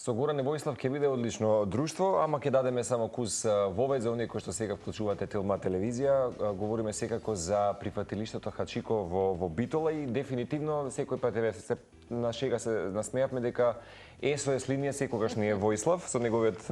Со Горан и Војслав ќе биде одлично друштво, ама ќе дадеме само кус вовед за оние кои што сега вклучувате Телма телевизија. Говориме секако за прифатилиштето Хачико во Битола и дефинитивно секој пат се на шега се насмеавме дека СОС линија секогаш не е Војслав со неговиот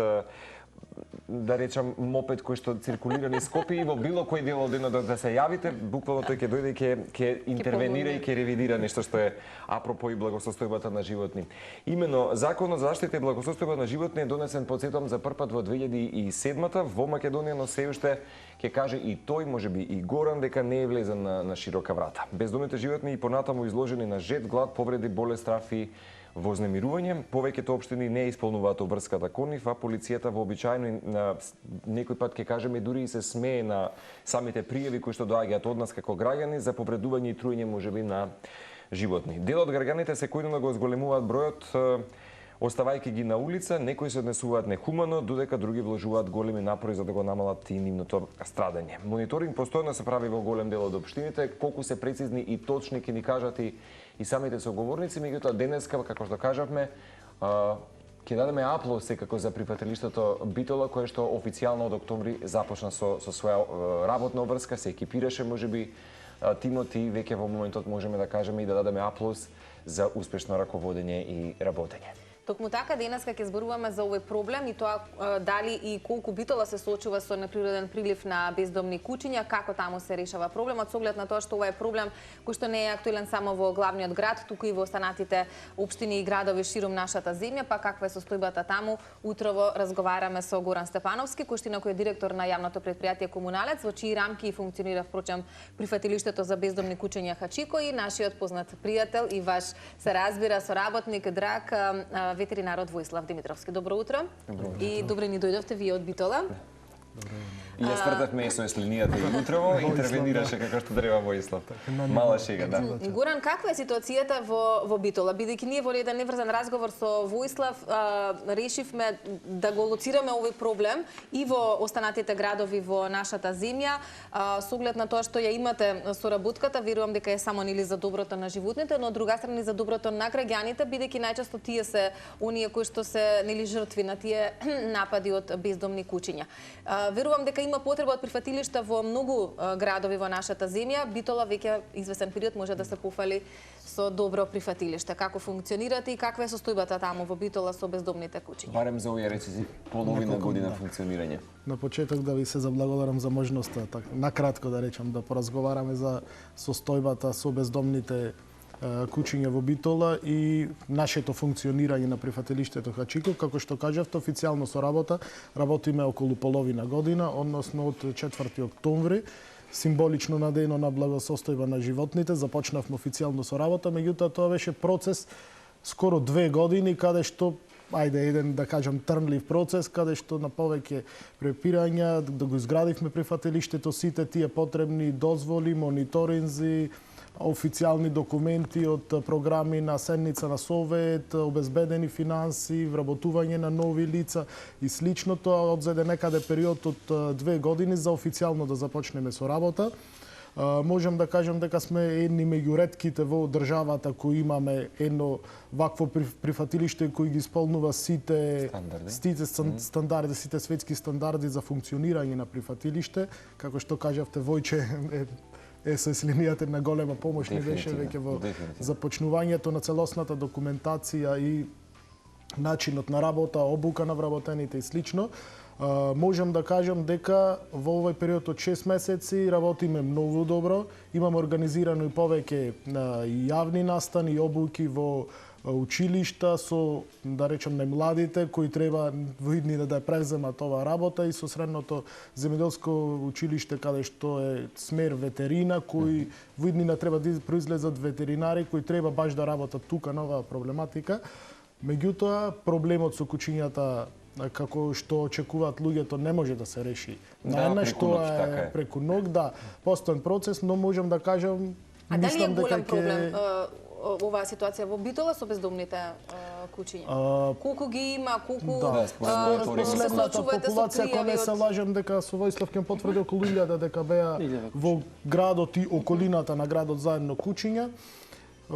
да речам мопед кој што циркулира низ Скопје и во било кој дел од денот да се јавите, буквално тој ќе дојде и ќе интервенира и ќе ревидира нешто што е апропо и благосостојбата на животни. Имено Законот за заштита и благосостојба на животни е донесен, потсетувам, за прв пат во 2007 во Македонија, но се уште ќе каже и тој, можеби и Горан, дека не е влезен на широка врата. Бездомните животни и понатаму изложени на жет, глад, повреди, болест, страф и вознемирување. Повеќето општини не исполнуваат обврската кон нив, а полицијата вообичаено некој пат ќе кажеме дури и се смее на самите пријави кои што доаѓаат од нас како граѓани за повредување и труење можеби на животни. Дел од граѓаните секојдневно го зголемуваат бројот, оставајќи ги на улица, некои се однесуваат нехумано, додека други вложуваат големи напори за да го намалат и нивното страдање. Мониторинг постојано се прави во голем дел од општините, колку се прецизни и точни ќе ни кажат и самите соговорници, меѓутоа денеска, како што кажавме, ќе дадеме аплауз секако за прифатилиштето Битола, кое што официјално од октомври започна со своја работна обврска, се екипираше можеби тимот и веќе во моментот можеме да кажеме и да дадеме аплауз за успешно раководење и работење. Токму така денеска ќе зборуваме за овој проблем и тоа дали и колку Битола се соочува со неприроден прилив на бездомни куќиња, како таму се решава проблемот, со оглед на тоа што ова е проблем кој што не е актуелен само во главниот град, туку и во останатите општини и градови ширум нашата земја, па каква е состојбата таму. Утрово разговараме со Горан Стефановски, кој е директор на јавното претпријатие Комуналец, во чии рамки и функционира впрочем прифатилиштето за бездомни куќиња Хачико, и нашиот познат пријател и ваш се разбира соработник, драг ветеринарот Војслав Димитровски. Добро утро. И добре ни дојдовте вие од Битола. И ја стартавме СОС линијата и утрово интервенираше како што треба Војслав. Мала шега, да. Горан, каква е ситуацијата во Битола? Бидејќи ние во еден неврзан разговор со Војслав решивме да го лоцираме овој проблем и во останатите градови во нашата земја, со оглед на тоа што ја имате соработката, верувам дека е само нели за доброто на животните, но од друга страна и за доброто на граѓаните, бидејќи најчесто тие се оние кои што се нели жртви на тие напади од бездомни куќиња. Верувам дека има потреба од прифатилишта во многу градови во нашата земја. Битола веќе извесен период може да се пофали со добро прифатилиште. Како функционирате и каква е состојбата таму во Битола со бездомните куќиња? Барем за овие речиси половина година функционирање. На почеток да ви се заблагодарам за можноста, накратко да речам, да поразговараме за состојбата со бездомните куќиња во Битола и нашето функционирање на прифатилиштето Хачико. Како што кажавте, официјално со работиме околу половина година, односно од 4 октомври, символично на денот на благосостојба на животните, започнавме официјално со работа, меѓутоа тоа беше процес скоро 2 години, каде што еден, да кажам, трнлив процес, каде што на повеќе препирања, да го изградивме прифатилиштето, сите тие потребни дозволи, мониторинзи, официјални документи од програми на седница на Совет, обезбедени финанси, вработување на нови лица и слично. Тоа одзеде некаде период од 2 години за официјално да започнеме со работа. Можам да кажам дека сме едни меѓу ретките во државата кои имаме едно вакво прифатилиште кој ги исполнува сите стандарди, сите светски стандарди за функционирање на прифатилиште. Како што кажавте, Војче СОС линијата на голема помош ни беше веќе во започнувањето на целосната документација и начинот на работа, обука на вработените и слично. Можам да кажам дека во овој период од 6 месеци работиме многу добро. Имаме организирано и повеќе јавни настани и обуки во училишта со, да речем, најмладите кои треба во иднина да ја превземат оваа работа, и со средното земјоделско училиште каде што е смер ветерина, кои во иднина треба да произлезат ветеринари кои треба баш да работат тука на оваа проблематика. Меѓутоа, проблемот со куќињата, како што очекуваат луѓето, не може да се реши наеднаш, тоа е преку ног, да, постоен процес, но можам да кажам, мислам дека е голем проблем оваа ситуација во Битола со бездомните куќиња? Колку ги има, колку се соочувате со популација, ако не се лажам, дека со Војслав ќе потврди околу 1000 дека беа во градот и околината на градот заедно куќиња.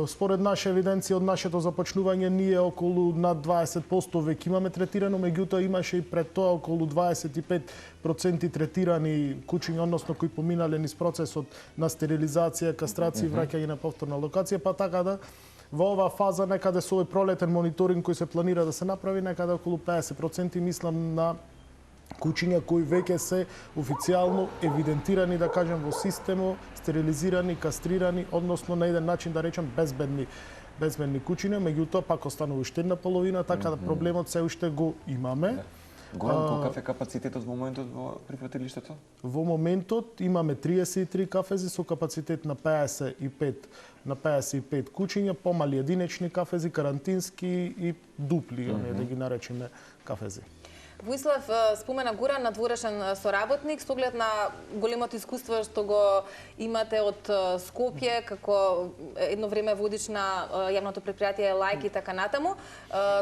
Според наша евиденција од нашето започнување ние околу над 20% веќе имаме третирано, меѓутоа имаше и пред тоа околу 25% третирани кучиња, односно кои поминале низ процесот на стерилизација, кастрација и враќање на повторна локација, па така да во оваа фаза некаде со овој пролетен мониторинг кој се планира да се направи, некаде околу 50% мислам на кучиња кои веќе се официјално евидентирани, да кажем, во системо, стерилизирани, кастрирани, односно на еден начин да речем безбедни кучиња, меѓутоа пак останува уште една половина, така да проблемот се уште го имаме. Горан, колкав е капацитетот во моментот во прифатилиштето? Во моментот имаме 33 кафези со капацитет на 55 кучиња, помали единечни кафези, карантински и дупли, да ги наречеме кафези. Воислав спомена Горан, надворешен соработник, со оглед на големото искуство што го имате од Скопје, како едно време водич на јавното предпријатие Лајк и така натаму.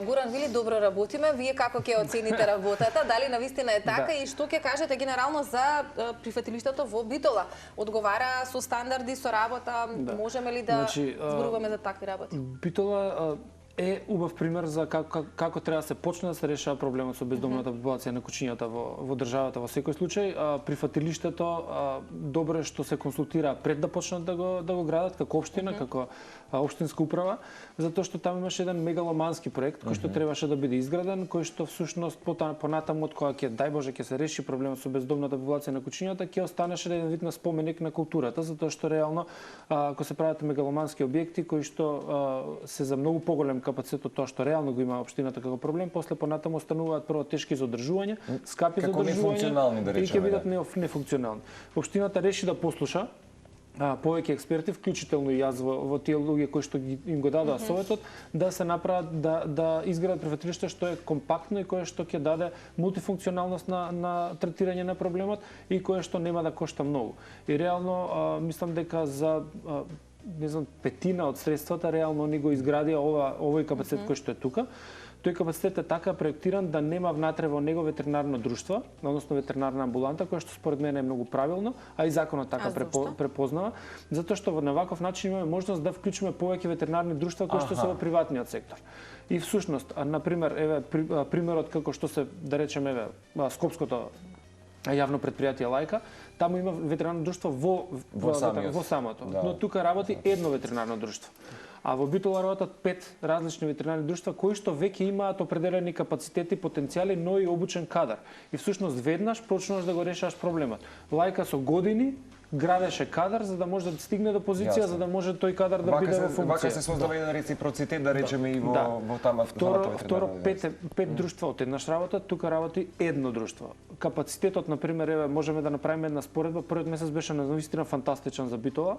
Горан вели добро работиме, вие како ќе оцените работата, дали навистина е така и што ќе кажете генерално за прифатилиштето во Битола? Одговара со стандарди, со работа, можеме ли да зборуваме за такви работи? Битола е убав пример за како треба да се почне да се решава проблемот со бездомната популација на кучињата во државата. Во секој случај, прифатилиштето добро е што се консултира пред да почнат да го градат како општина, како општинска управа, затоа што таму имаше еден мегаломански проект кој што требаше да биде изграден, кој што всушност понатаму од кога ќе дај Боже ќе се реши проблемот со бездомната популација на кучињата, ќе останеше еден вид на споменик на културата, затоа што реално ако се прават мегаломански објекти кои што се за многу поголем капацитет од тоа што реално го има општината како проблем, после понатаму остануваат прво тешки за одржување, скапи за одржување да и ќе бидат нефункционални. Општината реши да послуша повеќе експерти, вклучително и јас во тие луѓе кои што им го дадоа советот, да се направат да изградат прифатилиште што е компактно и кое што ќе даде мултифункционалност на третирање на проблемот и кое што нема да кошта многу. И реално мислам дека за не знам, петина од средствата реално они го изградија овој капацитет кој што е тука. Тој капацитет е така проектиран да нема внатре во него ветеринарно друштво, односно ветеринарна амбуланта, која што според мене е многу правилно, а и законот така препознава, затоа што на ваков начин имаме можност да вклучиме повеќе ветеринарни друштва кои што се во приватниот сектор. И всушност, например, еве примерот како што се, да речеме, еве Скопското јавно предпријатие Лајка, таму има ветеринарно друштво во самото. Но тука работи едно ветеринарно друштво. А во Битола работат 5 различни ветеринарни друштва кои што веќе имаат определени капацитети, потенцијали, но и обучен кадар. И всушност веднаш почнуваш да го решаваш проблемот. Лајка со години градеше кадар за да може да стигне до позиција, за да може тој кадар да биде во функција. Вака се создава еден реципроцитет, да речеме, и во тама. Второ, 5 друштва од еднаш работа, тука работи едно друштво. Капацитетот, например, еве можеме да направиме една споредба, првиот месец беше навистина фантастичен за Битола.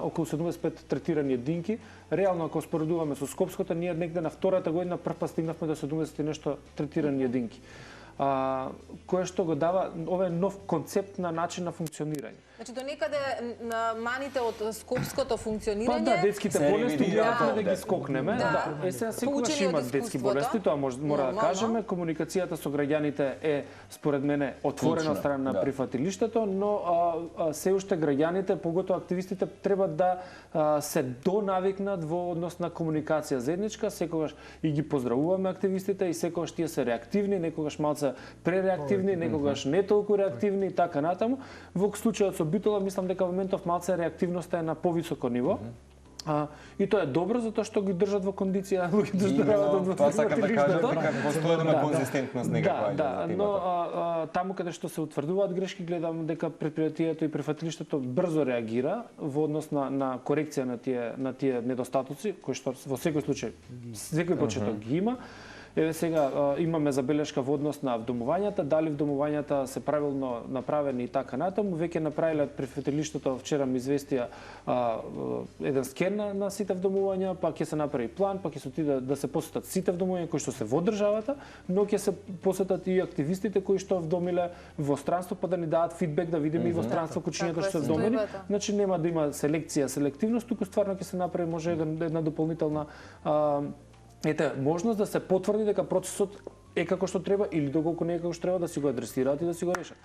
Околу 75 третирани единки. Реално, ако споредуваме со Скопското, ние негде на втората година прв стигнавме до 70 и нешто третирани единки. Кое што го дава овој нов концепт на начин на функционирање. Значи до некаде маните од скопското функционирање. Па да, детските болести гледаме да ги скокнеме. Да. Сега секогаш има детски болести, тоа мора да кажеме. Комуникацијата со граѓаните е според мене отворена од страна на прифатилиштето, но се уште граѓаните, поготоа активистите, треба да се донавикнат во однос на комуникација заедничка. Секогаш и ги поздравуваме активистите и секогаш тие се реактивни, некогаш малце пререактивни, некогаш не толку реактивни и така натаму. Во случајот со Битола мислам дека во моментов малце реактивноста е на повисоко ниво. И тоа е добро затоа што ги држат во кондиција луѓето што работат во тоа сакам да кажам дека постои една конзистентност некаква. Да, но таму каде што се утврдуваат грешки гледам дека предпријатието и прифатилиштето брзо реагира во однос на корекција на тие недостатоци кои што во секој случај секој почеток ги има. Еве сега имаме забелешка во однос на вдомувањата, дали вдомувањата се правилно направени и така натаму. Веќе направиле прифатилиштето, вчера ми известија еден скен на сите вдомувања, па ќе се направи план, па ќе се отиде да се посетат сите вдомувања кои што се во државата, но ќе се посетат и активистите кои што вдомиле во странство, па да ни дадат фидбек да видиме и во странство кучињата што се вдомени. Значи нема да има селекција, селективност, туку стварно ќе се направи може една дополнителна можност да се потврди дека процесот е како што треба или доколку не е како што треба да си го адресираат и да си го решат.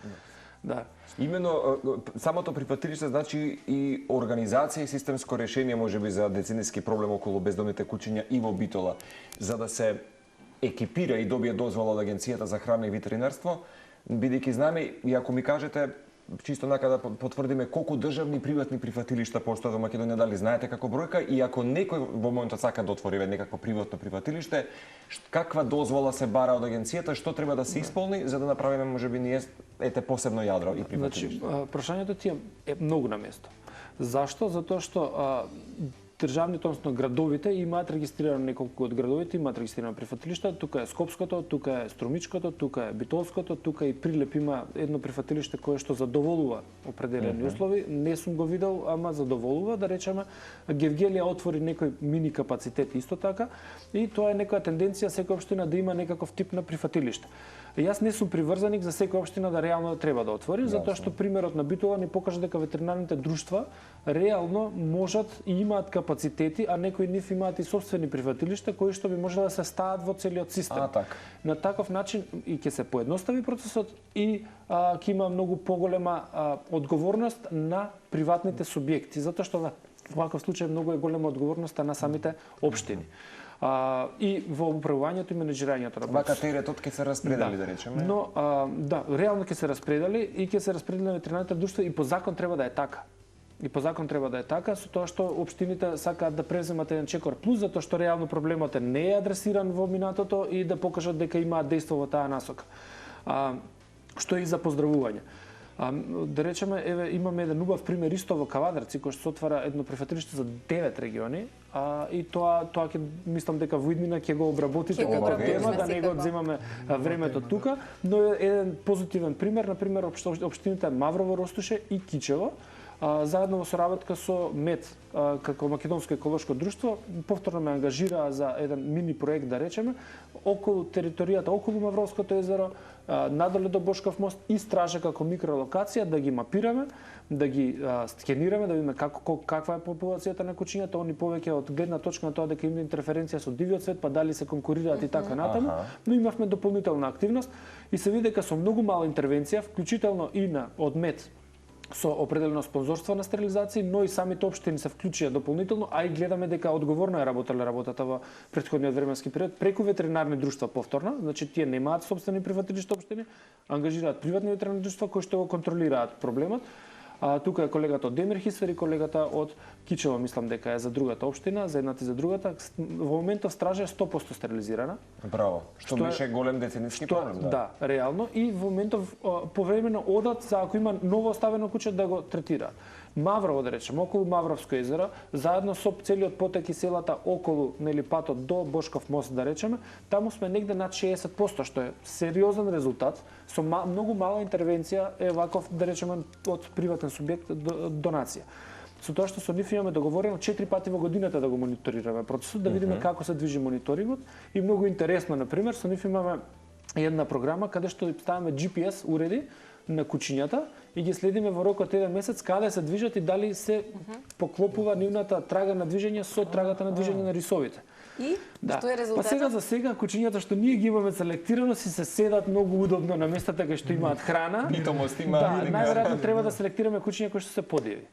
Да. Имено самото прифатилиште значи и организација и системско решение можеби за деценijски проблем околу бездомните куќиња и во Битола, за да се екипира и добие дозвола од Агенцијата за храна и ветеринарство, бидејќи знаме, и ако ми кажете чисто нака да потврдиме колку државни и приватни прифатилишта постојат во Македонија, дали знаете како бројка, и ако некој во моментот сака да отвори некакво приватно прифатилиште, каква дозвола се бара од агенцијата, што треба да се исполни за да направиме можеби ние посебно јадро и прифатилиште? Значи, прашањето ти е многу на место. Зашто? Затоа што државните, односно градовите, имаат регистрирано неколку од градовите, имаат регистрирано прифатилишта. Тука е Скопското, тука е Струмичкото, тука е Битолското, тука и Прилеп има едно прифатилиште кое што задоволува определени услови. Не сум го видел, ама задоволува, да речеме. Гевгелија отвори некој мини капацитет исто така, и тоа е некоја тенденција секоја општина да има некаков тип на прифатилиште. Јас не сум приврзаник за секоја општина да реално треба да отвори, затоа што примерот на Битола ни покажа дека ветеринарните друштва реално можат и имаат капацитети, а некои нив имаат и сопствени прифатилишта кои што би можеле да се стават во целиот систем. На таков начин и ќе се поедностави процесот и ќе има многу поголема одговорност на приватните субјекти, затоа што во ваков случај многу е голема одговорноста на самите општини. И во управувањето и менеџирањето на процесот. Вака теретот ќе се распредели, да речеме. Но да, реално ќе се распредели и ќе се распредели на ветеринарните друштва и по закон треба да е така. И по закон треба да е така, со тоа што општините сакаат да преземат еден чекор плюс, затоа што реално проблемот не е адресиран во минатото и да покажат дека имаат дејство во таа насока. Што е и за поздравување. Да речеме, еве имаме еден убав пример исто во Кавадарци, кој што се отвара едно прифатилиште за 9 региони, и тоа ќе мислам дека во иднина ќе го обработите како тема, да не го одземаме времето тука, но е еден позитивен пример, на пример општините Маврово, Ростуше и Кичево, заедно во соработка со МЕД, како Македонско еколошко друштво, повторно ме ангажираа за еден мини проект, да речеме, околу територијата, околу Мавровското езеро, надоле до Бошков мост и Стража како микролокација, да ги мапираме, да ги скенираме, да видиме каква е популацијата на кучињата, они повеќе од гледна точка на тоа дека има интерференција со дивиот свет, па дали се конкурираат и така натаму, но имавме дополнителна активност и се види дека со многу мала интервенција, вклучително и од МЕД, со определено спонзорство на стерилизација, но и самите општини се вклучија дополнително, а и гледаме дека одговорно е работата во претходниот временски период преку ветеринарни друштва повторно, значи тие немаат сопствени прифатилишта општини, ангажираат приватни ветеринарни друштва кои што го контролираат проблемот. Тука е колегата од Демирхисер и колегата од Кичево, мислам дека е за другата општина, за едната и за другата. Во моментов Стража е 100% стерилизирана. Браво, што беше голем деценijски проблем. Да, реално. И во моментов повремено одат за ако има ново оставено куќе да го третираат. Маврово, да речем, околу Мавровско езеро, заедно со целиот потек и селата околу патот до Бошков мост, да речеме, таму сме негде над 60%, што е сериозен резултат, со многу мала интервенција е ваков, да речеме, од приватен субјект донација. Со тоа што со нив имаме договорено 4 пати во годината да го мониторираме процесот, да видиме како се движи мониторингот, и многу интересно, на пример, со нив имаме една програма каде што ставаме GPS уреди на кучињата и ги следиме во рок од еден месец каде се движат и дали се поклопува нивната трага на движење со трагата на движење на рисовите. И што е резултатот? Па за сега кучињата што ние ги имаме селектирано си се седат многу удобно на местата кај што имаат храна. Битомост има. Да, најверојатно треба да селектираме кучиња кои што се подиви.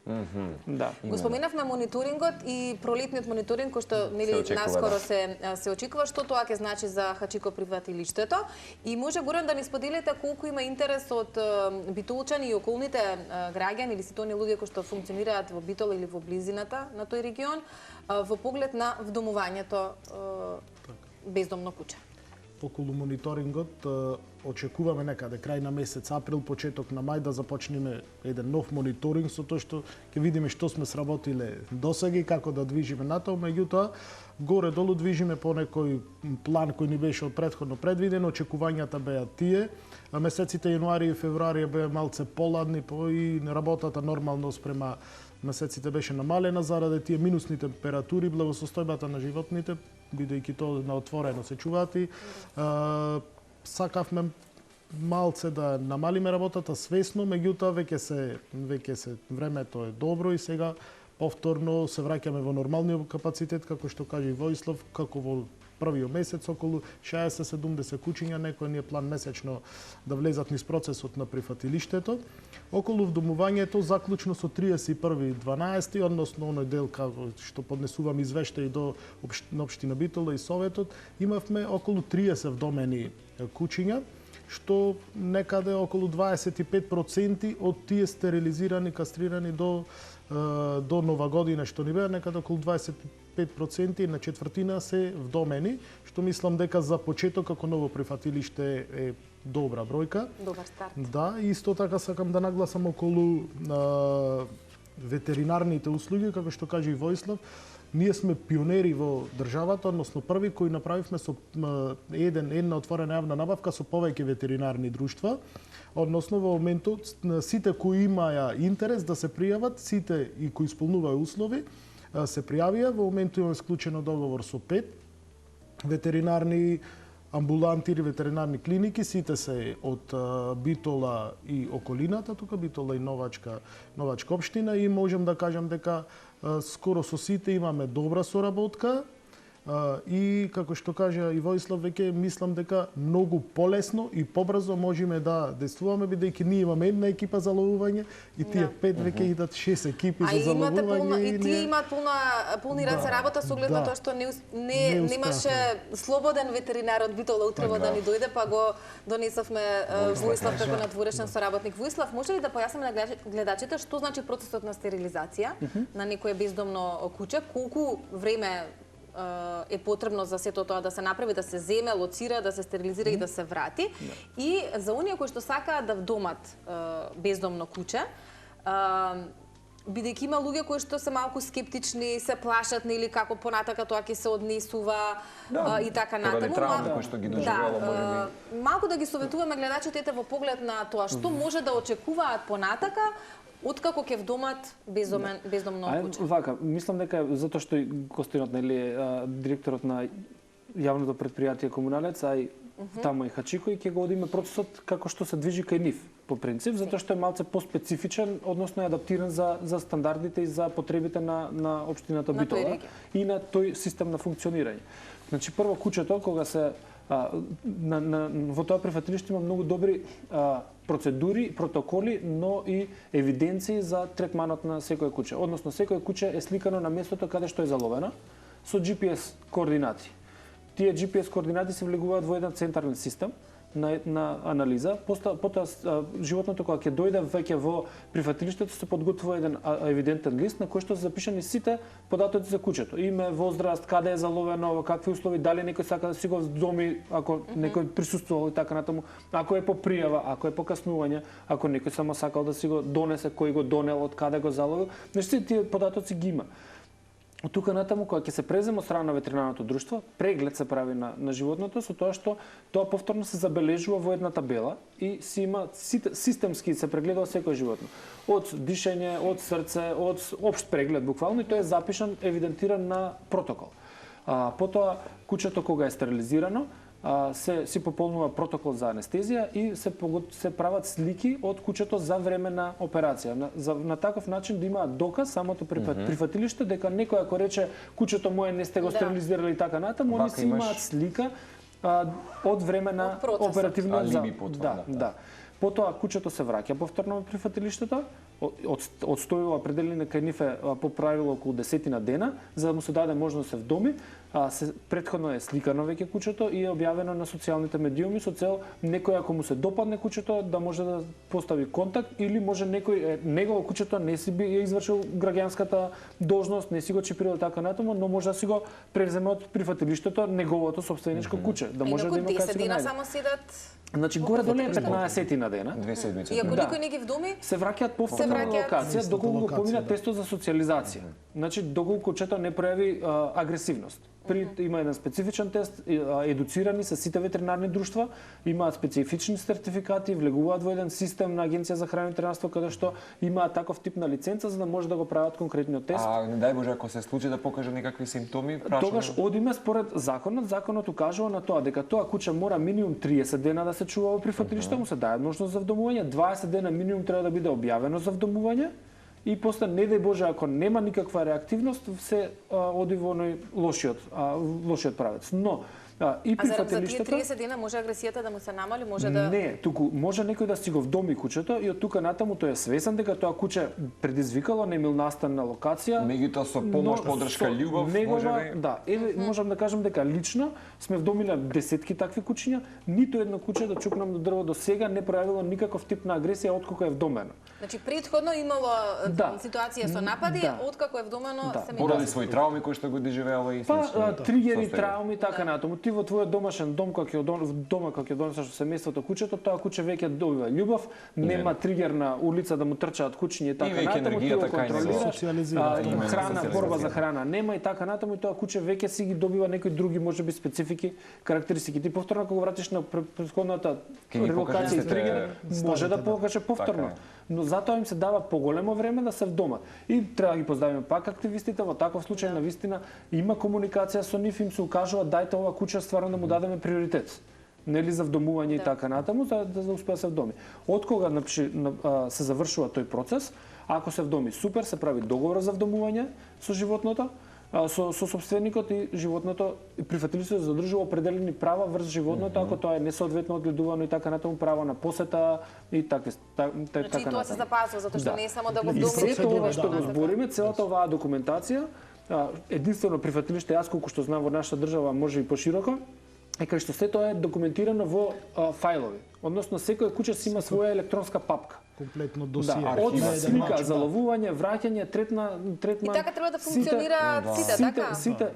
Да. Го споменавме мониторингот и пролетниот мониторинг кој што наскоро се очекува, што тоа ќе значи за Хачико прифатилиштето, и може Горан да ни споделите колку има интерес од битолчани и околните граѓани или сите оние луѓе кои што функционираат во Битола или во близината на тој регион во поглед на вдомувањето бездомно куќе. Околу мониторингот очекуваме некаде крај на месец април, почеток на мај да започнеме еден нов мониторинг со тоа што ќе видиме што сме сработиле досега и како да движиме натаму, меѓутоа горе-долу движиме по некој план кој ни беше од претходно предвидено, очекувањата беа тие. Месеците јануари и февруари беа малце поладни, и работата нормално спрема месеците беше намалена заради тие минусни температури, благосостојбата на животните, бидејќи тоа на отворено се чуваат, и сакавме малце да намалиме работата свесно, меѓутоа веќе се времето е добро и сега повторно се враќаме во нормалниот капацитет, како што кажа и Воислав, како во првиот месец околу 60-70 куќиња, некој ни е план месечно да влезат низ процесот на прифатилиштето. Околу вдомувањето заклучно со 31.12, односно оној дел како што поднесувам извештај до на општина Битола и Советот, имавме околу 30 вдомени куќиња, што некаде околу 25% од тие стерилизирани, кастрирани до Нова година што ни беа, некаде околу 25% на четвртина се вдомени, што мислам дека за почеток како ново прифатилиште е добра бројка. Добар старт. Да, и исто така сакам да нагласам околу ветеринарните услуги, како што кажа и Воислав. Ние сме пионери во државата, односно први кои направивме со една отворена јавна набавка со повеќе ветеринарни друштва. Односно во моментот сите кои имаја интерес да се пријават, сите и кои исполнуваа услови, се пријавија. Во моментот имаме склучено договор со 5 ветеринарни амбуланти или ветеринарни клиники, сите се од Битола и околината, тука Битола и Новачка општина, и можам да кажам дека скоро со сите имаме добра соработка и како што кажа и Воислав веќе, мислам дека многу полесно и побрзо можеме да действуваме, бидејќи ние имаме една екипа за ловување и тие 5 веќе идат 6 екипи за ловување. И тие имаат полни раце работа со оглед на тоа што немаше слободен ветеринар од Битола утрево да ни дојде, па го донесовме Воислав како надворешен соработник. Воислав, може ли да појасниме на гледачите што значи процесот на стерилизација на некое бездомно куќе, колку време е потребно за сето тоа да се направи, да се земе, лоцира, да се стерилизира и да се врати. И за оние кои што сакаат да вдомат бездомно куќе, бидејќи има луѓе кои што се малку скептични, се плашат нели како понатака тоа ќе се однесува и така натаму. Кои што ги доживеало, малку да ги советуваме гледачите во поглед на тоа што може да очекуваат понатака откако ќе вдомат бездомно куќе. Вака, мислам дека затоа што Костинот нели директорот на јавното претпријатие Комуналец, а и таму и Хачико, и ќе го одиме процесот како што се движи кај нив по принцип, затоа што е малце поспецифичен, односно е адаптиран за стандардите и за потребите на општината Битола и на тој систем на функционирање. Значи прво куќето кога се во тоа прифатилиште има многу добри процедури, протоколи, но и евиденции за третманот на секое куќе. Односно, секое куќе е сликано на местото каде што е заловено со GPS координати. Тие GPS координати се влегуваат во еден центарен систем на анализа. Потоа животното кога ќе дојде веќе во прифатилиштето се подготвува еден евидентен лист на кој што се запишани сите податоци за куќето. Име, возраст, каде е заловено, во какви услови, дали некој сака да си го вдоми, ако некој присуствувал и така натаму, ако е по пријава, ако е по каснување, ако некој само сакал да си го донесе, кој го донел, од каде го заловил, значи тие податоци ги има. Од тука натаму, кога ќе се преземе од страна на ветеринарното друштво, преглед се прави на животното, со тоа што тоа повторно се забележува во една табела и си има системски се прегледува секој животно. Од дишење, од срце, од општ преглед буквално, и тоа е запишан, евидентиран на протокол. Потоа, куќето кога е стерилизирано, си пополнува протокол за анестезија и се прават слики од куќето за време на операција. На таков начин да имаат доказ самото прифатилиште дека некој ако рече куќето мое не сте го стерилизирали и така натаму, они си имаат слика од време на оперативно да. Потоа куќето се враќа повторно во прифатилиштето, одстојува определени кај нив по правило околу 10 дена, за да му се даде можност да се вдоми. Претходно е сликано веќе куќето и е објавено на социјалните медиуми со цел некој ако му се допадне куќето да може да постави контакт, или може некој негово куќето не си би извршил граѓанската должност, не си го чипирал така натаму, но може да си го преземе од прифатилиштето неговото сопственичко куќе, да може да има кај си го најде. Само седат. Значи горе доле 15 на дена. 2 седмици. И ако никој не ги вдоми, се враќаат повторно на локација доколку го помина тестот за социјализација. Значи доколку куќето не пројави агресивност. Има еден специфичен тест, едуцирани се сите ветеринарни друштва, имаат специфични сертификати, влегуваат во еден систем на Агенција за храна и ветеринарство каде што имаат таков тип на лиценца за да може да го прават конкретниот тест. Не дај Боже ако се случи да покаже некакви симптоми, тогаш одиме според законот. Законот укажува на тоа дека тоа куќе мора минимум 30 дена да се чува во прифатилиште, му се даде можност за вдомување, 20 дена минимум треба да биде објавено за вдомување и после не дај Боже ако нема никаква реактивност се оди во лошиот правец. Но и А за тие прифатилиштата 30 дена може агресијата да му се намали, може да Не, туку може некој да си го вдоми кучето и од тука натаму тој е свесен дека тоа куче предизвикало немилнастанна локација. Меѓутоа со помош, подршка, љубов, може би? Да, можам да кажам дека лично сме вдомиле десетки такви кучиња, ниту едно куче да чукнам до дрво до сега не пројавило никаков тип на агресија откако е вдомено. Значи претходно имало Да. ситуација со напади, Да. откако е вдомено Да. се Поради своји трауми кои што го доживеала и слично. Тригери, трауми, така натаму. Ти во твојот домашен дом, кога ќе донесеш семејството кучето, тоа куче веќе добива љубов, нема тригер на улица да му трчаат кучиња и така веќе натаму, ти го енергијата кај него контролираш. социјализира. Храна, борба за храна нема и така натаму и тоа куче веќе си ги добива некои други можеби специфики, карактеристики. Ти повторно кога вратиш на претходната Ќе ги покажеш релокација и сите тригер, може да ставите, да. покаже повторно. Така е. Но затоа им се дава поголемо време да се вдомат. И треба да ги поздравиме пак активистите, во таков случај на вистина има комуникација со нив, им се укажува дајте ова куче стварно да му дадеме приоритет. Нели за вдомување и така натаму, за да успее да се вдоми. Откога се завршува тој процес, ако се вдоми супер, се прави договор за вдомување со животното, со собственикот и животното и прифатилиштето задржува определени права врз животното ако тоа е несоодветно одгледувано и така натаму, право на посета и така Значи така тоа се натаму. запазува затоа што Да. не е само да го И вдоми. сето ова што го да. збориме, целата оваа документација, единствено прифатилиште, јас колку што знам во нашата држава, може и пошироко, е кај што сето е документирано во фајлови. Односно, секој куче си има своја електронска папка. Комплетно Да, досие. од На еден слика начин, за да. ловување, враќање, И третман. така треба да функционира сите, така?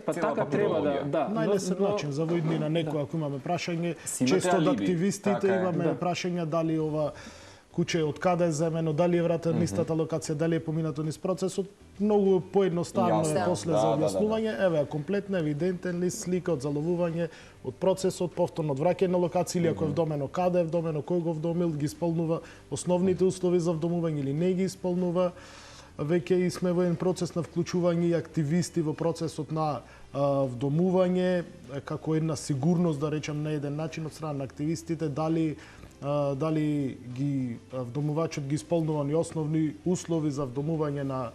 Па Цела така треба да, папирологија. да. Најлесен начин за во иднина некој ако имаме прашање, Си имате често од алиби. активистите Така е. имаме прашања дали ова куче од каде е земено, дали е вратен на истата локација, дали е поминато низ процесот, многу поедноставно Јасно. е после Да, за да, да, објаснување. Еве, комплетна евидентен лист слика од заловување, од процесот, повторно од враќање на локација или ако е вдомено каде е вдомено, кој го вдомил, ги исполнува основните услови за вдомување или не ги исполнува. Веќе и сме во еден процес на вклучување и активисти во процесот на вдомување, како една сигурност, да речем, на еден начин од страна на активистите, дали ги вдомувачот ги исполнува и основни услови за вдомување на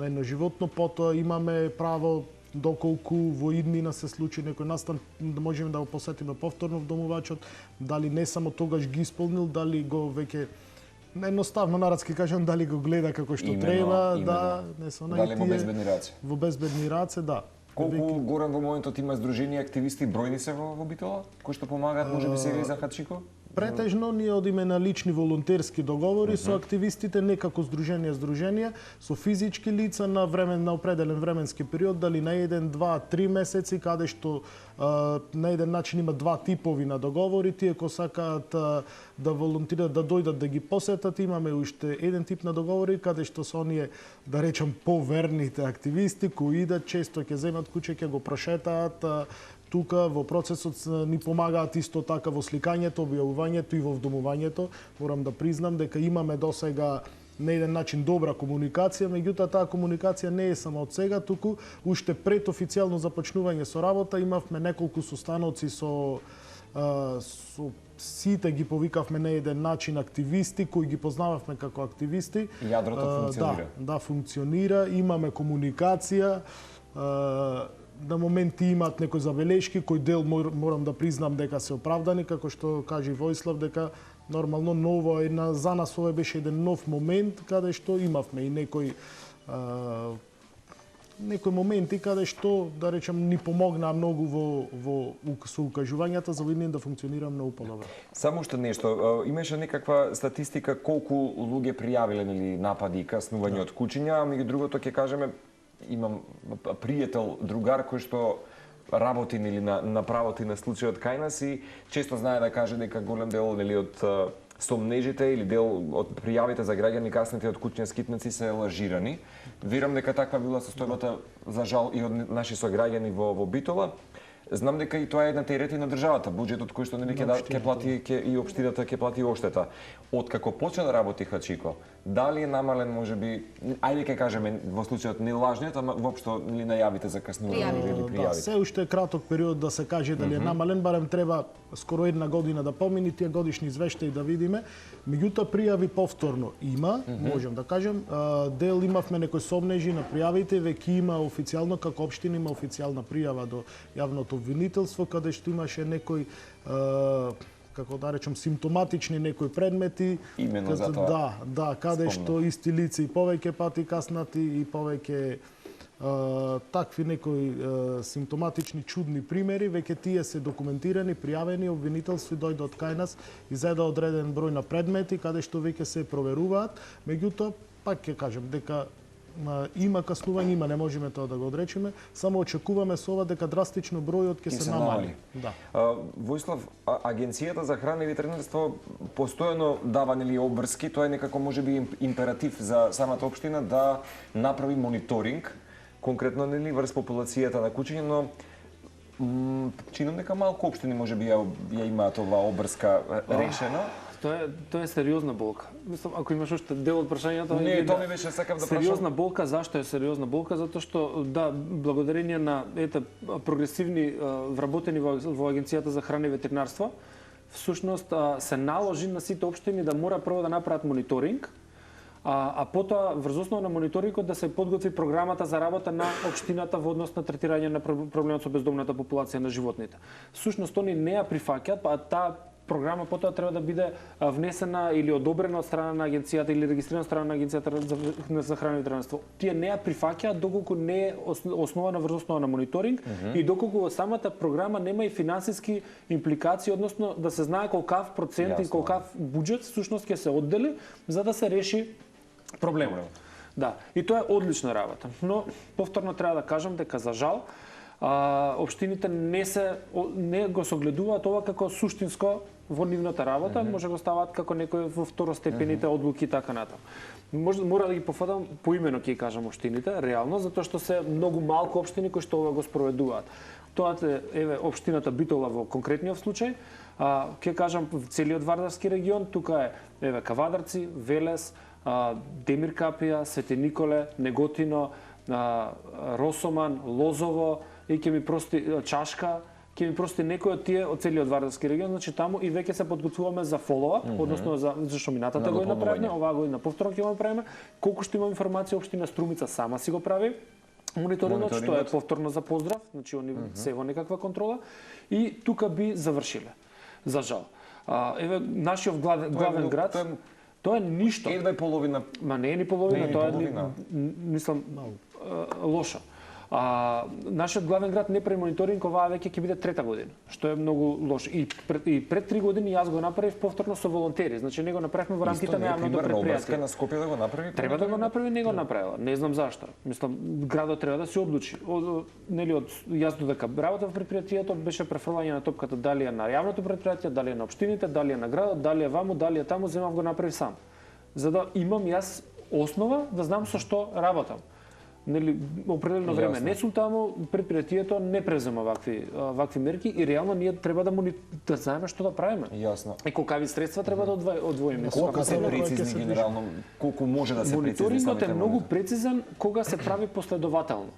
едно животно, потоа имаме право доколку во иднина се случи некој настан, да можеме да го посетиме повторно вдомувачот, дали не само тогаш ги исполнил, дали го веќе едноставно нарадски кажам дали го гледа како што треба, да, не се Дали во безбедни раце? Во безбедни раце, да. Колку Горан во моментот има здружени активисти, бројни се во Битола, кои што помагаат можеби сега и за Хачико? Претежно ние одиме на лични волонтерски договори со активистите, не како здруженија, со физички лица на определен временски период, дали на 1, 2, 3 месеци, каде што на еден начин има два типови на договори, тие кои сакаат да волонтират, да дојдат да ги посетат, имаме уште еден тип на договори, каде што се оние, да речем, поверните активисти, кои идат, често ќе земат куче, ќе го прошетаат, тука во процесот ни помагаат исто така во сликањето, објавувањето и во вдомувањето. Морам да признам дека имаме досега на еден начин добра комуникација, меѓутоа таа комуникација не е само од сега, туку уште пред официјално започнување со работа имавме неколку состаноци со сите ги повикавме на еден начин активисти кои ги познававме како активисти. Јадрото функционира. Да, функционира, имаме комуникација. На моменти имаат некои забелешки, кој дел морам да признам дека се оправдани, како што кажи Војслав, дека нормално ново е за нас ова беше еден нов момент каде што имавме и некои моменти каде што, да речем, ни помогнаа многу со укажувањата за виднин да функционира многу подобро. Само уште нешто, имаше некаква статистика колку луѓе пријавиле нели напади и каснување од кучиња, а меѓу другото ќе кажеме имам пријател, другар кој што работи нели на правото и на случајот кај нас и често знае да каже дека голем дел нели од сомнежите или дел од пријавите за граѓани каснати од кучни скитници се лажирани. Верам дека таква била состојбата за жал и од наши сограѓани во Битола. Знам дека и тоа е една терети на државата, буџетот кој што нели ќе плати и општината ќе плати оштета. Откако почна да работи Хачико, дали е намален можеби, ајде ќе кажеме во случајот не лажниот, ама воопшто нели најавите за каснување или пријавите? Да, се уште е краток период да се каже дали е намален, барем треба скоро една година да помини тие годишни извештаи да видиме. Меѓутоа пријави повторно има, можам да кажем, дел имавме некои сомнежи на пријавите, веќе има официјално како општина има официјална пријава до јавното обвинителство каде што имаше некои како да речем симптоматични некои предмети. Именно за тоа. Да, каде што исти лица и повеќе пати каснати и повеќе такви некои симптоматични чудни примери, веќе тие се документирани, пријавени, обвинителство дојдат кај нас и заеда одреден број на предмети каде што веќе се проверуваат. Меѓутоа, пак ќе кажем дека има каснување, не можеме тоа да го одречеме, само очекуваме со ова дека драстично бројот ќе се намали. Да. Војслав, Агенцијата за храна и ветеринарство постојано дава нели обврски, тоа е некако можеби императив за самата општина да направи мониторинг, конкретно нели врз популацијата на кучиња, но чинам дека малку општини можеби ја имаат оваа обврска решено. Тоа е сериозна болка. Мислам, ако имаш уште дел од прашањето, не, тоа ми беше сакав да прашам. Сериозна болка, зашто е сериозна болка? Затоа што да, благодарение на прогресивни вработени во Агенцијата за храна и ветеринарство, всушност се наложи на сите општини да мора прво да направат мониторинг, а потоа врз основа на мониторингот да се подготви програмата за работа на општината во однос на третирање на проблемот со бездомната популација на животните. Всушност они не ја прифаќаат, па таа програма потоа треба да биде внесена или одобрена од страна на агенцијата или регистрирана од страна на Агенцијата за храна и ветеринарство. Тие не ја прифаќаат доколку не е основана врз основа на мониторинг и доколку во самата програма нема и финансиски импликации, односно да се знае колкав процент и колкав буџет всушност ќе се оддели за да се реши проблемот. Да, и тоа е одлична работа, но повторно треба да кажам дека за жал општините не го согледуваат ова како суштинско во нивната работа, може го ставаат како некој во второстепените одлуки и така натаму. Мора да ги пофатам поимено ќе кажам општините, реално, затоа што се многу малку општини кои што ова го спроведуваат. Тоа е општината Битола во конкретниот случај, ќе кажам целиот Вардарски регион, тука е Кавадарци, Велес, Демир Капија, Свети Николе, Неготино, Росоман, Лозово, и ќе ми прости Чашка, ќе ми прости некој од тие од целиот Вардарски регион, значи таму и веќе се подготвуваме за фоллоуап, односно зашто минатата година правиме, оваа година повторно ќе го правиме. Колку што имам информација, општина Струмица сама си го прави мониторингот, што е повторно за поздрав, значи они се во некаква контрола и тука би завршиле. За жал. Еве нашиот главен град, тоа е ништо. Едва и половина. Ма не е ни половина, тоа е мислам лошо. Нашиот главен град не прави мониторинг, оваа веќе ќе биде трета година, што е многу лошо. И пред 3 години јас го направив повторно со волонтери, значи не го направивме во рамките на јавното претпријатие. На Скопје да го направи? Треба да го направи, не го направила. Не знам зашто. Мислам, градот треба да се одлучи. Нели од јасно дека работа во претпријатието беше префрлање на топката дали е на јавното претпријатие, дали е на општините, дали е на градот, дали е ваму, дали е таму, земав го направив сам. За да имам јас основа да знам со што работам. Нели определено време не сум таму, предпријатието не презема вакви мерки и реално ние треба да знаеме што да правиме. Јасно. И колкави средства треба да одвоиме. Колку се прецизни генерално, колку може да се прецизни? Мониторингот е многу прецизен кога се прави последователно.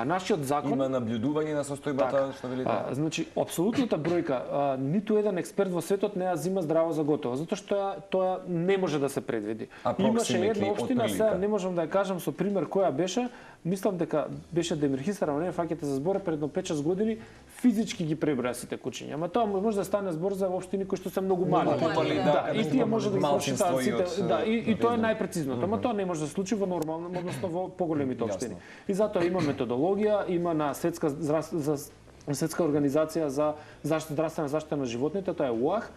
Нашиот закон има наблюдување на состојбата, што вели да. Значи, апсолутната бројка, ниту еден експерт во светот не ја зима здраво за готово, затоа што тоа не може да се предвиди. Имаше една општина, сега не можам да ја кажам со пример која беше, мислам дека беше Демирхистар, ама не фаќате за збор, предно 5-6 години физички ги преброја сите кучиња. Ама тоа може да стане збор за општини кои што се многу мали. Да, и тие може да ги прочитаат сите. Да, и тоа е најпрецизното. Ама тоа не може да се случи во нормално, односно во поголемите општини. И затоа има методологија, има на Светска организација за здравствена заштита на животните, тоа е УАХ.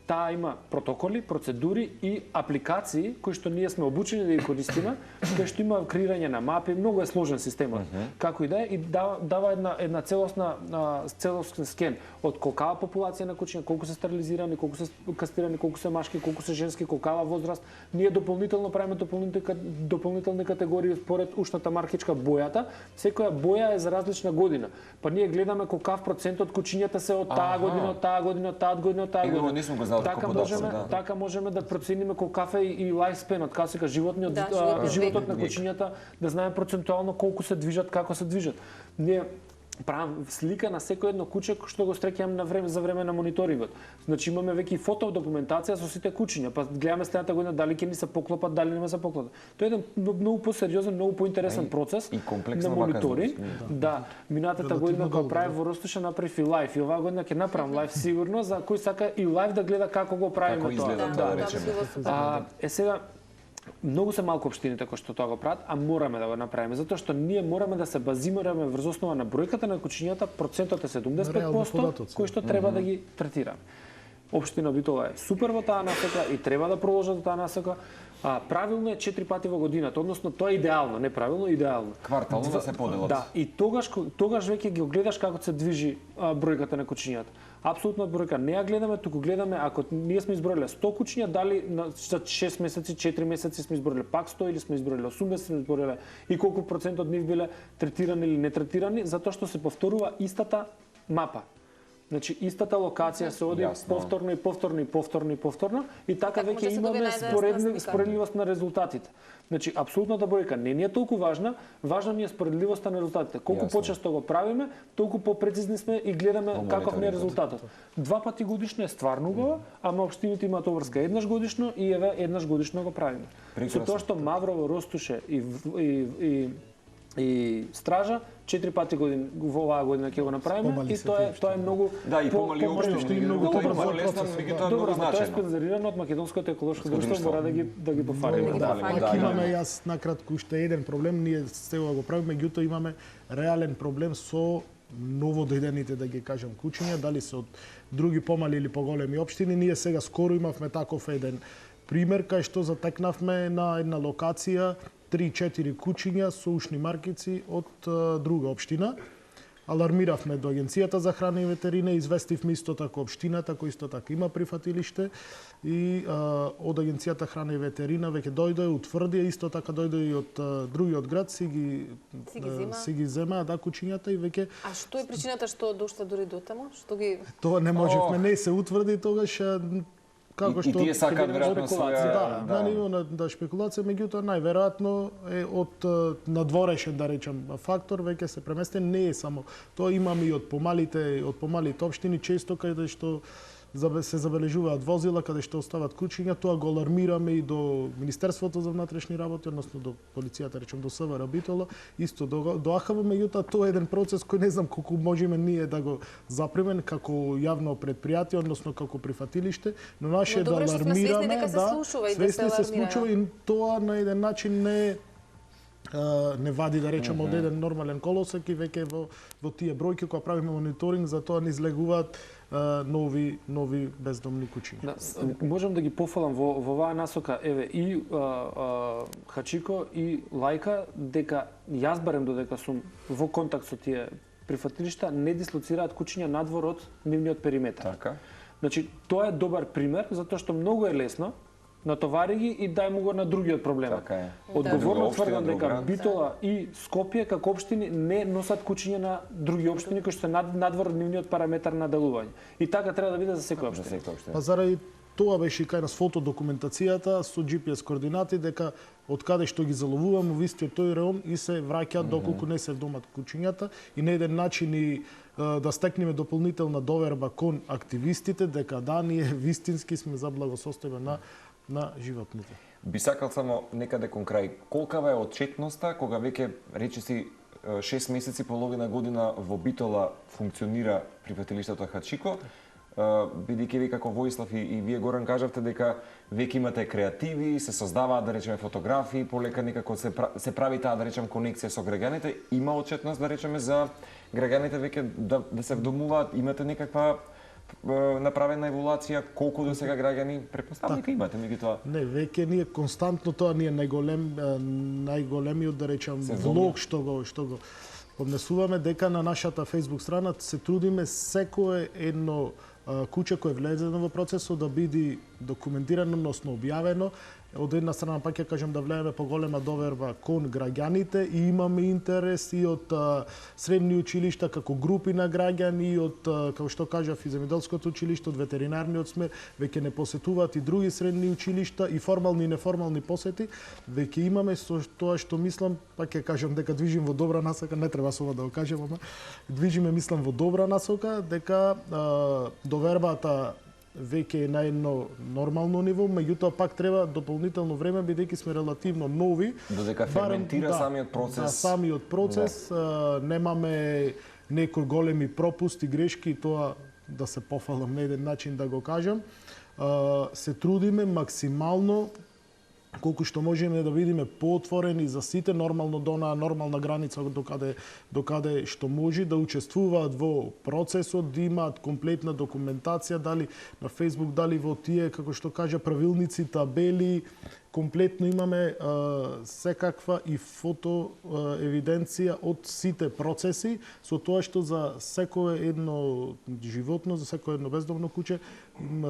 таа има протоколи, процедури и апликации кои што ние сме обучени да ги користиме, кои што има креирање на мапи, многу е сложен системот. Како и да е, и дава една целосен скен од колкава популација на кучиња, колку се стерилизирани, колку се кастрирани, колку се машки, колку се женски, колкава возраст. Ние дополнително правиме дополнителни категории според ушната маркичка бојата. Секоја боја е за различна година. Па ние гледаме колкав процент од кучињата се од таа година, од таа година, од таа година, од таа година. Не сум го знал како податок, Така можеме да проценниме колкав е и лайфспенот, како се кажа, животот на кучињата, да знаеме процентуално колку се движат, како се движат. Ние правам слика на секој едно куче што го стрекјам за време на мониторингот. Значи имаме веќе и фотодокументација со сите кучиња, па гледаме следната година дали ќе ни се поклопат, дали нема се поклопат. Тоа е еден многу посериозен, многу поинтересен процес на мониторинг. Да, минатата година кога правев во Ростуша направив и лайв, и оваа година ќе направам лайв сигурно за кој сака и лайв да гледа како го правиме тоа. Да речеме. Сега многу се малку општините кои што тоа го прават, а мораме да го направиме, затоа што ние мораме да се базираме врз основа на бројката на кучињата, процентот е 75% кој што треба да ги третираме. Општина Битола е супер во таа насока и треба да продолжат во таа насока. Правилно е 4 пати во годината, односно тоа е идеално, не правилно, идеално. Квартално да се поделат. Да, и тогаш веќе ги гледаш како се движи бројката на кучињата. Апсолутна бројка не ја гледаме, туку гледаме ако ние сме изброиле 100 кучиња, дали за 6 месеци, 4 месеци сме изброиле пак 100 или сме изброиле 80, сме изброиле и колку процент од нив биле третирани или не третирани, затоа што се повторува истата мапа. Значи истата локација се оди повторно и така веќе имаме споредливост на резултатите. Значи апсолутната бројка не ни е толку важна, важна ни е споредливоста на резултатите. Колку почесто го правиме, толку попрецизни сме и гледаме каков не е резултатот. 2 пати годишно е стварно убаво, ама општините имаат обврска еднаш годишно и еве еднаш годишно го правиме. Со тоа што Маврово, Ростуше и Стража 4 пати во оваа година ќе го направиме и тоа е многу и помали општини многу полесно, меѓутоа многу значајно. Тоа е спонзорирано од Македонското еколошко друштво, мора да ги пофариме. Имаме јас накратко уште еден проблем, ние сега го правиме, меѓутоа имаме реален проблем со ново дојдените, да ги кажам, кучиња, дали се од други помали или поголеми општини. Ние сега скоро имавме таков еден пример кај што затекнавме на една локација 3-4 кучиња со ушни маркици од друга општина. Алармиравме до Агенцијата за храна и ветерина, известивме исто така општината кој исто така има прифатилиште и од Агенцијата храна и ветерина веќе дојде, утврди, исто така дојде и од другиот град, си ги зема кучињата и веќе. А што е причината што дошла дури до таму? Што ги Тоа не можевме, не се утврди тогаш. Како што тие сакаат веројатно своја на ниво на шпекулација, меѓутоа најверојатно е од надворешен, да речам, фактор веќе се преместен, не е само тоа, имаме и од помалите општини често каде што се забележуваат возила каде што остават кучиња, тоа го алармираме и до Министерството за внатрешни работи, односно до полицијата, речем до СВР Битола, исто до АХВ, меѓутоа тоа е еден процес кој не знам колку можеме ние да го запримен како јавно предпријатие, односно како прифатилиште, но наше да алармираме, свесни се случува и тоа на еден начин не вади, да речеме, од еден нормален колосек и веќе во тие бројки кога правиме мониторинг, за тоа ни излегуваат нови бездомни кучиња. Можам да ги пофалам во оваа насока, еве и Хачико и Лајка, дека јас барем додека сум во контакт со тие прифатилишта, не дислоцираат кучиња надвор од нивниот периметар. Така. Значи тоа е добар пример, затоа што многу е лесно, натовари ги и дај му го на другиот проблем. Така е. Одговорно тврдам дека Битола и Скопје како општини не носат кучиња на други општини кои што се надвор од нивниот параметар на делување. И така треба да биде за секоја општина. Па заради тоа беше и кај нас фотодокументацијата со GPS координати дека од каде што ги заловуваме во истиот тој реон и се враќаат доколку не се вдомат кучињата и на еден начин и да стекнеме дополнителна доверба кон активистите дека да, ние вистински сме за благосостојба на животните. Би сакал само некаде кон крај. Колкава е отчетноста кога веќе речиси 6 месеци, половина година во Битола функционира прифатилиштето Хачико, бидејќи ви како Воислав и вие Горан кажавте дека веќе имате креативи, се создаваат, да речеме, фотографии, полека некако се прави таа, да речем, конекција со граѓаните. Има отчетност, да речеме, за граѓаните веќе да се вдомуваат, имате некаква направена еволуација, колку до сега граѓани претпоставам дека имате меѓутоа. Не, веќе ние константно тоа ние најголемиот да речам влог што го поднесуваме, дека на нашата Facebook страна се трудиме секое едно куќе кое влезено во процесот да биде документирано, односно објавено. Од една страна пак ќе кажам да влееме поголема доверба кон граѓаните и имаме интерес и од средни училишта како групи на граѓани и од, како што кажав, и земјоделското училиште, од ветеринарниот смер, веќе не посетуваат и други средни училишта и формални и неформални посети, веќе имаме со тоа што мислам, пак ќе кажам дека движим во добра насока, не треба со ова да го кажем, ама движиме мислам во добра насока, дека довербата веќе е на едно нормално ниво, меѓутоа пак треба дополнително време бидејќи сме релативно нови. Додека ферментира самиот процес. Да, самиот процес, немаме некои големи пропусти, грешки, тоа да се пофалам на еден начин да го кажам. Се трудиме максимално колку што можеме да бидеме поотворени за сите, нормално до онаа нормална граница докаде што може да учествуваат во процесот, да имаат комплетна документација, дали на Facebook, дали во тие, како што кажа, правилници, табели, комплетно имаме секаква и фото евиденција од сите процеси, со тоа што за секое едно животно, за секое едно бездомно куќе,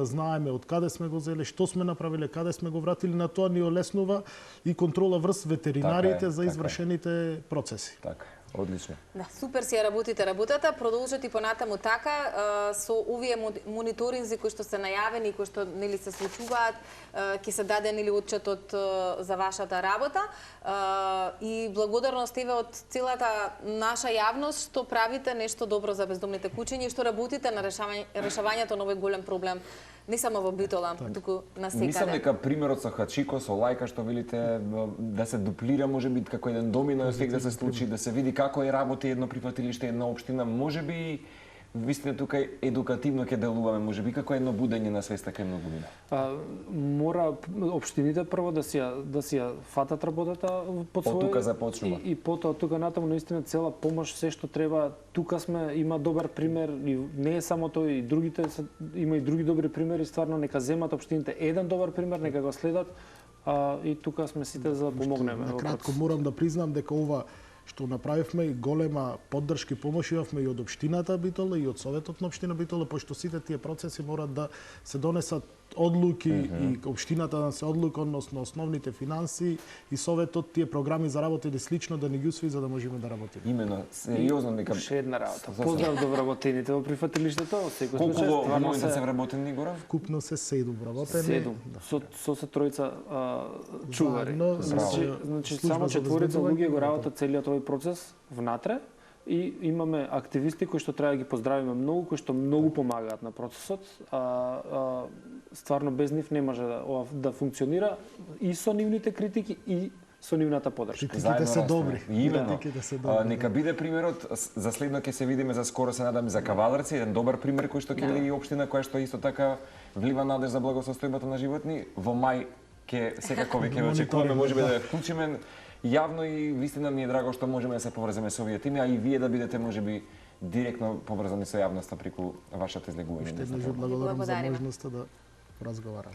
знаеме од каде сме го зеле, што сме направиле, каде сме го вратили, на тоа ни олеснува и контрола врз ветеринарите за извршените процеси. Така, одлично. Да, супер си ја работите работата, продолжете и понатаму така, со овие мониторинзи кои што се најавени, кои што нели се случуваат, ќе се даде нели отчетот за вашата работа и благодарност еве од целата наша јавност што правите нешто добро за бездомните куќиња и што работите на решавањето на овој голем проблем не само во Битола, туку на секаде. Мислам дека примерот со Хачико, со Лајка што велите да се дуплира, можеби како еден домино ефект да се случи, да се види како е работи едно прифатилиште, една општина, можеби вистина тука едукативно ќе делуваме, можеби како едно будење на свеста кај многу година. Мора општините прво да си ја фатат работата под свој. Тука започнува. И потоа тука натаму наистина цела помош, се што треба. Тука сме, има добар пример и не е само тој, и другите има и други добри примери, стварно нека земат општините еден добар пример, нека го следат. И тука сме сите за да помогнеме. На кратко морам да признам дека ова што направивме и голема поддршка и помош имавме и од општината Битола и од Советот на општина Битола, пошто сите тие процеси морат да се донесат одлуки и општината да се одлука односно основните финанси и Советот тие програми за работа или слично да ни ги усвои за да можеме да работиме. Имено, сериозно нека Ше една работа. Поздрав до вработените во прифатилиштето, во секој колку случај во стварно моментот се вработени Гора? Вкупно се 7 вработени. 7. Со се тројца чувари. Заедно, Значи само служба за четворица обезбедување. луѓе го работат целиот овој процес внатре и имаме активисти кои што треба да ги поздравиме многу, кои што многу помагаат на процесот. Стварно без нив не може да функционира и со нивните критики и со нивната поддршка. Критиките се добри. Имено. Критиките се добри. Нека биде примерот, за следно ќе се видиме за скоро, се надам за Кавадарци, еден добар пример кој што ќе биде и општина која што исто така влива надеж за благосостојбата на животни. Во мај ќе секако веќе ве очекуваме, можеме да ја вклучиме јавно и вистина ми е драго што можеме да се поврземе со овие тими, а и вие да бидете можеби директно поврзани со јавноста преку вашето излегување. Ще благодарам за можноста да разговараме.